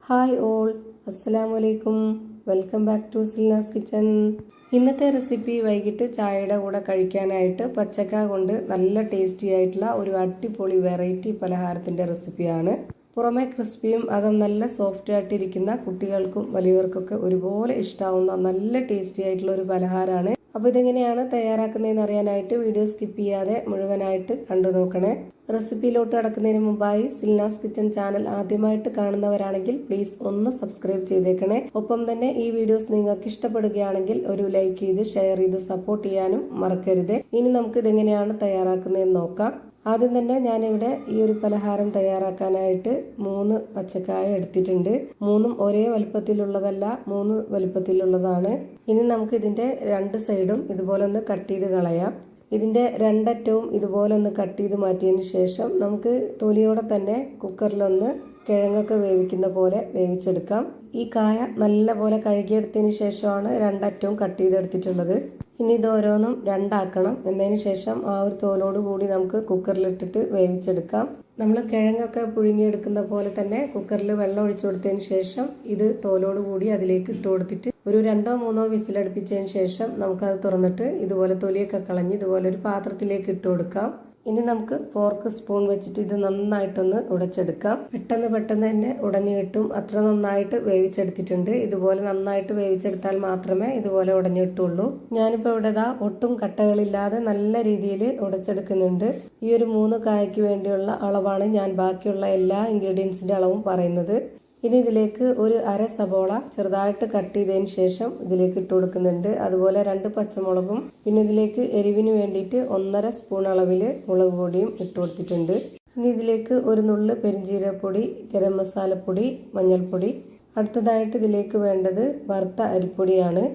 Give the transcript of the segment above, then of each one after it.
Hi all, അസ്സലാമലൈക്കും. Welcome back to Silnaz kitchen. ഇന്നത്തെ recipe വൈകിട്ട് ചായയുടെ കൂടെ കഴിക്കാനായിട്ട് പച്ചക്ക കൊണ്ട് നല്ല ടേസ്റ്റി ആയിട്ടുള്ള ഒരു അടിപൊളി വെറൈറ്റി പലഹാരത്തിൻ്റെ റെസിപ്പിയാണ്. പുറമെ ക്രിസ്പിയും അകം നല്ല സോഫ്റ്റ് ആയിട്ടിരിക്കുന്ന കുട്ടികൾക്കും വലിയവർക്കൊക്കെ ഒരുപോലെ ഇഷ്ടാവുന്ന നല്ല ടേസ്റ്റി ആയിട്ടുള്ള ഒരു പലഹാരമാണ്. അപ്പോൾ ഇതെങ്ങനെയാണ് തയ്യാറാക്കുന്നതെന്ന് അറിയാനായിട്ട് വീഡിയോ സ്കിപ്പ് ചെയ്യാതെ മുഴുവനായിട്ട് കണ്ടു നോക്കണേ. റെസിപ്പിയിലോട്ട് കടക്കുന്നതിന് മുമ്പായി സിൽനാസ് കിച്ചൺ ചാനൽ ആദ്യമായിട്ട് കാണുന്നവരാണെങ്കിൽ പ്ലീസ് ഒന്ന് സബ്സ്ക്രൈബ് ചെയ്തേക്കണേ. ഒപ്പം തന്നെ ഈ വീഡിയോസ് നിങ്ങൾക്ക് ഇഷ്ടപ്പെടുകയാണെങ്കിൽ ഒരു ലൈക്ക് ചെയ്ത് ഷെയർ ചെയ്ത് സപ്പോർട്ട് ചെയ്യാനും മറക്കരുത്. ഇനി നമുക്ക് ഇതെങ്ങനെയാണ് തയ്യാറാക്കുന്നതെന്ന് നോക്കാം. ആദ്യം തന്നെ ഞാനിവിടെ ഈ ഒരു പലഹാരം തയ്യാറാക്കാനായിട്ട് 3 പച്ചക്കായ എടുത്തിട്ടുണ്ട്. 3ഉം ഒരേ വലുപ്പത്തിലുള്ളതല്ല, 3 വലുപ്പത്തിലുള്ളതാണ്. ഇനി നമുക്ക് ഇതിന്റെ 2 സൈഡും ഇതുപോലെ ഒന്ന് കട്ട് ചെയ്ത് കളയാം. ഇതിന്റെ 2 അറ്റവും ഇതുപോലെ ഒന്ന് കട്ട് ചെയ്ത് മാറ്റിയതിന് ശേഷം നമുക്ക് തൊലിയോടെ തന്നെ കുക്കറിലൊന്ന് കിഴങ്ങൊക്കെ വേവിക്കുന്ന പോലെ വേവിച്ചെടുക്കാം. ഈ കായ നല്ല പോലെ കഴുകിയെടുത്തതിന് ശേഷമാണ് 2 അറ്റവും കട്ട് ചെയ്തെടുത്തിട്ടുള്ളത്. ഇനി ഇത് ഓരോന്നും 2 ആക്കണം. എന്നതിന് ശേഷം ആ ഒരു തോലോട് കൂടി നമുക്ക് കുക്കറിലിട്ടിട്ട് വേവിച്ചെടുക്കാം. നമ്മൾ കിഴങ്ങൊക്കെ പുഴുങ്ങിയെടുക്കുന്ന പോലെ തന്നെ കുക്കറിൽ വെള്ളം ഒഴിച്ചു കൊടുത്തതിന് ശേഷം ഇത് തോലോട് കൂടി അതിലേക്ക് ഇട്ട് കൊടുത്തിട്ട് ഒരു 2-3 വിസിലടുപ്പിച്ചതിന് ശേഷം നമുക്കത് തുറന്നിട്ട് ഇതുപോലെ തൊലിയൊക്കെ കളഞ്ഞ് ഇതുപോലെ ഒരു പാത്രത്തിലേക്ക് ഇട്ട് കൊടുക്കാം. ഇനി നമുക്ക് ഫോർക്ക് സ്പൂൺ വെച്ചിട്ട് ഇത് നന്നായിട്ടൊന്ന് ഉടച്ചെടുക്കാം. പെട്ടെന്ന് തന്നെ ഉടഞ്ഞു കിട്ടും. അത്ര നന്നായിട്ട് വേവിച്ചെടുത്തിട്ടുണ്ട്. ഇതുപോലെ നന്നായിട്ട് വേവിച്ചെടുത്താൽ മാത്രമേ ഇതുപോലെ ഉടഞ്ഞു കിട്ടുള്ളൂ. ഞാനിപ്പോൾ ഇവിടെ ഒട്ടും കട്ടകളില്ലാതെ നല്ല രീതിയിൽ ഉടച്ചെടുക്കുന്നുണ്ട്. ഈ ഒരു 3 കായ്ക്ക് വേണ്ടിയുള്ള അളവാണ് ഞാൻ ബാക്കിയുള്ള എല്ലാ ഇൻഗ്രീഡിയൻസിന്റെ അളവും പറയുന്നത്. ഇനി ഇതിലേക്ക് ഒരു അര സബോള ചെറുതായിട്ട് കട്ട് ചെയ്തതിന് ശേഷം ഇതിലേക്ക് ഇട്ട് കൊടുക്കുന്നുണ്ട്. അതുപോലെ 2 പച്ചമുളകും, പിന്നെ ഇതിലേക്ക് എരിവിന് വേണ്ടിയിട്ട് 1.5 സ്പൂൺ അളവിൽ മുളക് പൊടിയും ഇട്ട് കൊടുത്തിട്ടുണ്ട്. ഇനി ഇതിലേക്ക് ഒരു നുള്ള് പെരിഞ്ജീരകപ്പൊടി, ഗരം മസാലപ്പൊടി, മഞ്ഞൾപ്പൊടി. അടുത്തതായിട്ട് ഇതിലേക്ക് വേണ്ടത് വറുത്ത അരിപ്പൊടിയാണ്.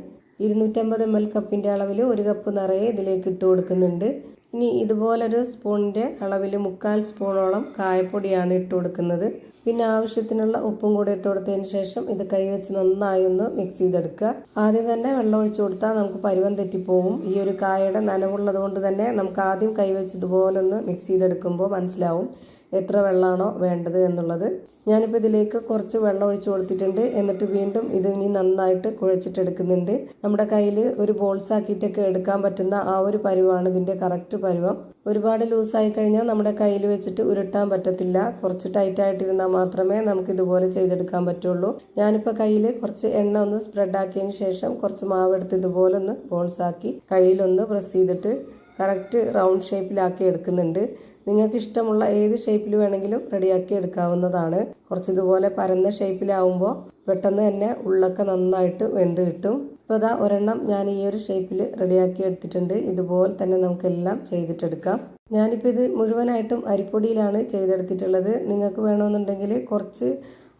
250 ml കപ്പിന്റെ അളവിൽ 1 കപ്പ് നിറയെ ഇതിലേക്ക് ഇട്ട് കൊടുക്കുന്നുണ്ട്. ഇനി ഇതുപോലൊരു സ്പൂണിന്റെ അളവിൽ 3/4 സ്പൂണോളം കായപ്പൊടിയാണ് ഇട്ട് കൊടുക്കുന്നത്. പിന്നെ ആവശ്യത്തിനുള്ള ഉപ്പും കൂടി ഇട്ട് കൊടുത്തതിന് ശേഷം ഇത് കൈവച്ച് നന്നായി ഒന്ന് മിക്സ് ചെയ്തെടുക്കുക. ആദ്യം തന്നെ വെള്ളം ഒഴിച്ചു കൊടുത്താൽ നമുക്ക് പരുവം തെറ്റിപ്പോവും. ഈ ഒരു കായയുടെ നനവുള്ളത് കൊണ്ട് തന്നെ നമുക്ക് ആദ്യം കൈവച്ച് ഇതുപോലെ ഒന്ന് മിക്സ് ചെയ്തെടുക്കുമ്പോൾ മനസ്സിലാവും എത്ര വെള്ളമാണോ വേണ്ടത് എന്നുള്ളത്. ഞാനിപ്പോൾ ഇതിലേക്ക് കുറച്ച് വെള്ളം ഒഴിച്ചു കൊടുത്തിട്ടുണ്ട്. എന്നിട്ട് വീണ്ടും ഇത് ഇനി നന്നായിട്ട് കുഴച്ചിട്ടെടുക്കുന്നുണ്ട്. നമ്മുടെ കയ്യിൽ ഒരു ബോൾസ് ആക്കിയിട്ടൊക്കെ എടുക്കാൻ പറ്റുന്ന ആ ഒരു പരുവാണ് ഇതിന്റെ കറക്റ്റ് പരുവം. ഒരുപാട് ലൂസായി കഴിഞ്ഞാൽ നമ്മുടെ കയ്യിൽ വെച്ചിട്ട് ഉരുട്ടാൻ പറ്റത്തില്ല. കുറച്ച് ടൈറ്റ് ആയിട്ടിരുന്നാൽ മാത്രമേ നമുക്ക് ഇതുപോലെ ചെയ്തെടുക്കാൻ പറ്റുള്ളൂ. ഞാനിപ്പോൾ കയ്യിൽ കുറച്ച് എണ്ണ ഒന്ന് സ്പ്രെഡ് ആക്കിയതിന് ശേഷം കുറച്ച് മാവ് എടുത്ത് ഇതുപോലെ ഒന്ന് ബോൾസ് ആക്കി കയ്യിലൊന്ന് പ്രസ് ചെയ്തിട്ട് കറക്റ്റ് റൗണ്ട് ഷേപ്പിലാക്കി എടുക്കുന്നുണ്ട്. നിങ്ങൾക്ക് ഇഷ്ടമുള്ള ഏത് ഷേപ്പിൽ വേണമെങ്കിലും റെഡിയാക്കി എടുക്കാവുന്നതാണ്. കുറച്ച് ഇതുപോലെ പരന്ന ഷേപ്പിലാവുമ്പോൾ പെട്ടെന്ന് തന്നെ ഉള്ളൊക്കെ നന്നായിട്ട് വെന്ത് കിട്ടും. ഇപ്പോൾ ഇതാ ഒരെണ്ണം ഞാൻ ഈ ഒരു ഷേപ്പിൽ റെഡിയാക്കി എടുത്തിട്ടുണ്ട്. ഇതുപോലെ തന്നെ നമുക്കെല്ലാം ചെയ്തിട്ടെടുക്കാം. ഞാനിപ്പോൾ ഇത് മുഴുവനായിട്ടും അരിപ്പൊടിയിലാണ് ചെയ്തെടുത്തിട്ടുള്ളത്. നിങ്ങൾക്ക് വേണമെന്നുണ്ടെങ്കിൽ കുറച്ച്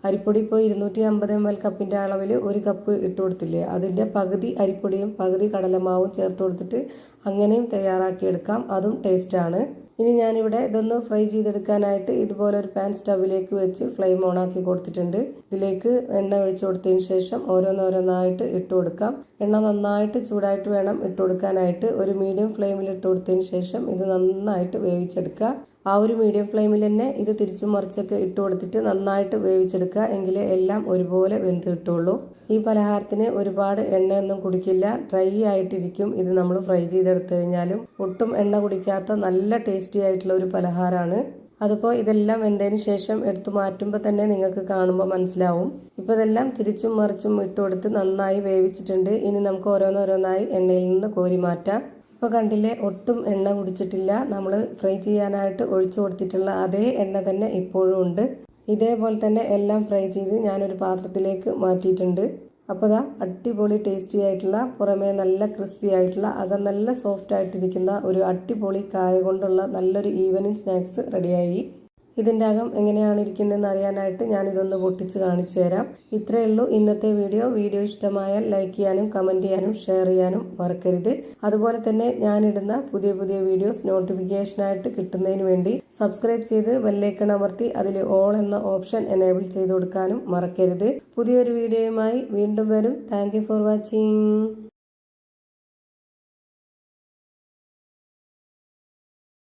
അരിപ്പൊടി ഇപ്പോൾ 250 ml കപ്പിന്റെ അളവിൽ 1 കപ്പ് ഇട്ട് കൊടുത്തില്ലേ, അതിന്റെ പകുതി അരിപ്പൊടിയും പകുതി കടലമാവും ചേർത്ത് കൊടുത്തിട്ട് അങ്ങനെയും തയ്യാറാക്കിയെടുക്കാം. അതും ടേസ്റ്റാണ്. ഇനി ഞാനിവിടെ ഇതൊന്ന് ഫ്രൈ ചെയ്തെടുക്കാനായിട്ട് ഇതുപോലെ ഒരു പാൻ സ്റ്റവിലേക്ക് വെച്ച് ഫ്ലെയിം ഓൺ ആക്കി കൊടുത്തിട്ടുണ്ട്. ഇതിലേക്ക് എണ്ണ ഒഴിച്ചു കൊടുത്തതിന് ശേഷം ഓരോന്നോരോന്നായിട്ട് ഇട്ട് കൊടുക്കാം. എണ്ണ നന്നായിട്ട് ചൂടായിട്ട് വേണം ഇട്ട് കൊടുക്കാനായിട്ട്. ഒരു മീഡിയം ഫ്ലെയിമിൽ ഇട്ട് കൊടുത്തതിന് ശേഷം ഇത് നന്നായിട്ട് വേവിച്ചെടുക്കുക. ആ ഒരു മീഡിയം ഫ്ലെയിമിൽ തന്നെ ഇത് തിരിച്ചും മറിച്ചൊക്കെ ഇട്ട് കൊടുത്തിട്ട് നന്നായിട്ട് വേവിച്ചെടുക്കുക. എങ്കിലേ എല്ലാം ഒരുപോലെ വെന്ത് കിട്ടുള്ളൂ. ഈ പലഹാരത്തിന് ഒരുപാട് എണ്ണയൊന്നും കുടിക്കില്ല. ഡ്രൈ ആയിട്ടിരിക്കും ഇത് നമ്മൾ ഫ്രൈ ചെയ്തെടുത്തു കഴിഞ്ഞാലും. ഒട്ടും എണ്ണ കുടിക്കാത്ത നല്ല ടേസ്റ്റി ആയിട്ടുള്ള ഒരു പലഹാരമാണ്. അതിപ്പോൾ ഇതെല്ലാം വെന്തതിന് ശേഷം എടുത്തു മാറ്റുമ്പോൾ തന്നെ നിങ്ങൾക്ക് കാണുമ്പോൾ മനസ്സിലാവും. ഇപ്പോൾ ഇതെല്ലാം തിരിച്ചും മറിച്ചും ഇട്ട് കൊടുത്ത് നന്നായി വേവിച്ചിട്ടുണ്ട്. ഇനി നമുക്ക് ഓരോന്നോരോന്നായി എണ്ണയിൽ നിന്ന് കോരി മാറ്റാം. ഇപ്പോൾ കണ്ടില്ലേ, ഒട്ടും എണ്ണ കുടിച്ചിട്ടില്ല. നമ്മൾ ഫ്രൈ ചെയ്യാനായിട്ട് ഒഴിച്ചു കൊടുത്തിട്ടുള്ള അതേ എണ്ണ തന്നെ ഇപ്പോഴും ഉണ്ട്. ഇതേപോലെ തന്നെ എല്ലാം ഫ്രൈ ചെയ്ത് ഞാനൊരു പാത്രത്തിലേക്ക് മാറ്റിയിട്ടുണ്ട്. അപ്പോൾ ഇതാ അടിപൊളി ടേസ്റ്റി ആയിട്ടുള്ള, പുറമേ നല്ല ക്രിസ്പി ആയിട്ടുള്ള, അകം നല്ല സോഫ്റ്റ് ആയിട്ടിരിക്കുന്ന ഒരു അടിപൊളി കായ കൊണ്ടുള്ള നല്ലൊരു ഈവനിങ് സ്നാക്സ് റെഡിയായി. ഇതിൻ്റെ അകം എങ്ങനെയാണ് ഇരിക്കുന്നതെന്ന് അറിയാനായിട്ട് ഞാനിതൊന്ന് പൊട്ടിച്ച് കാണിച്ചു തരാം. ഇത്രയേ ഉള്ളൂ ഇന്നത്തെ വീഡിയോ. വീഡിയോ ഇഷ്ടമായാൽ ലൈക്ക് ചെയ്യാനും കമൻറ്റ് ചെയ്യാനും ഷെയർ ചെയ്യാനും മറക്കരുത്. അതുപോലെ തന്നെ ഞാനിടുന്ന പുതിയ വീഡിയോസ് നോട്ടിഫിക്കേഷനായിട്ട് കിട്ടുന്നതിന് വേണ്ടി സബ്സ്ക്രൈബ് ചെയ്ത് ബെല്ലൈക്കൺ അമർത്തി അതിൽ ഓൾ എന്ന ഓപ്ഷൻ എനേബിൾ ചെയ്ത് കൊടുക്കാനും മറക്കരുത്. പുതിയൊരു വീഡിയോയുമായി വീണ്ടും വരും. Thank you for watching.